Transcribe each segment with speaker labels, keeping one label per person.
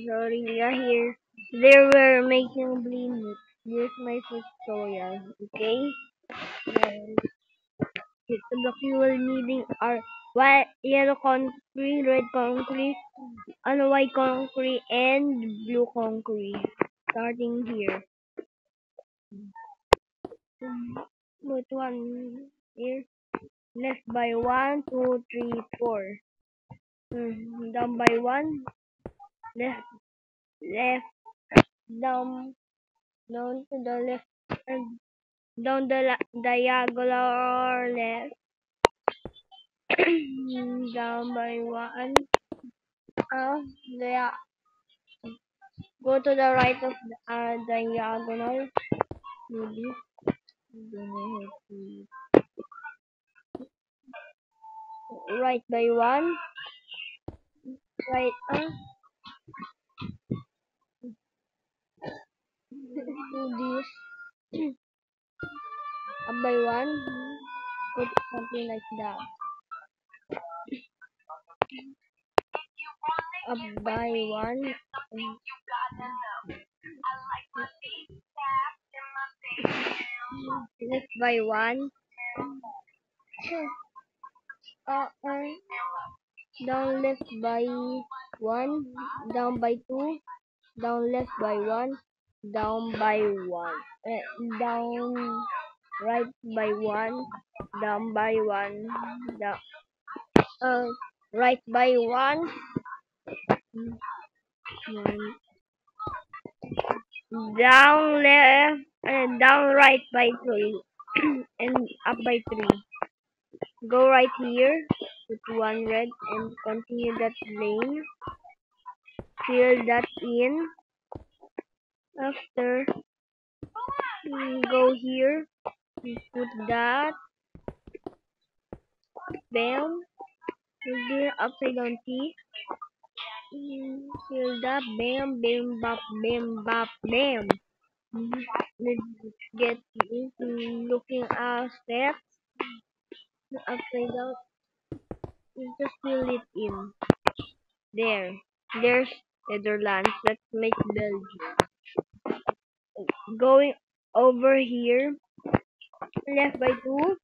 Speaker 1: Sorry, here. They were making blend. This is my first tutorial. Okay. And the block you will needing are white, yellow concrete, red concrete, and white concrete, and blue concrete. Starting here. Put one here. Left by 1, 2, 3, 4. Down by 1. Left, left, down, down to the left, and down the diagonal left. Down by 1. There. Go to the right of the diagonal. Maybe. Right by 1. Right. Do this. Up by 1. Put something like that. Up by 1. Left by 1. Down left by 1. Down by 2. Down left by 1. Down by 1. Down right by 1. Down by 1. Down, right by 1. Down left and down right by 3. And up by 3. Go right here, put 1 red, and continue that lane. Fill that in. After, go here, put that. Bam. Put the upside down T. Fill that. Bam, bam, bop, bam, bop, bam. Let's get into looking at steps. Upside down. Just fill it in. There. There's Netherlands. Let's make Belgium. Going over here. Left by 2.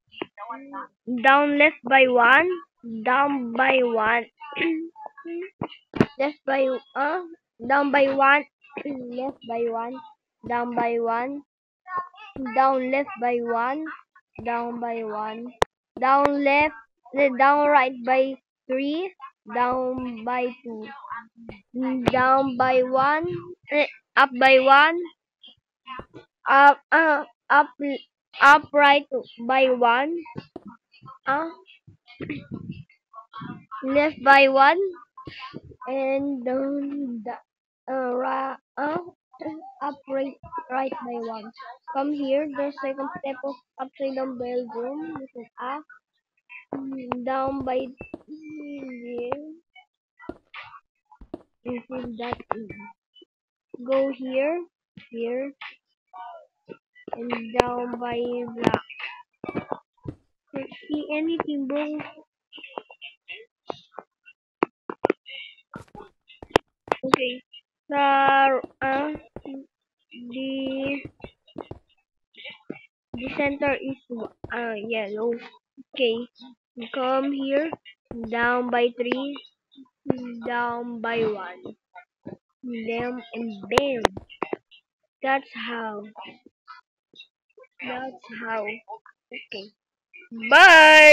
Speaker 1: Down left by 1. Down by 1. Left by down by 1. Left by 1. Down by 1. Down left by 1. Down by 1. Down left. Down right by 3. Down by 2. Down by 1. Up by 1. Up up right by 1. Left by 1. And down up right by 1. Come here, the second step of upside down Belgium. This is up. Down by here. And fill that in. Go here, here, and down by black. Can't see anything, bro. Okay. The center is yellow. Okay. Come here. Down by 3. Down by 1. Bam and bam. That's how. That's how. Okay. Bye.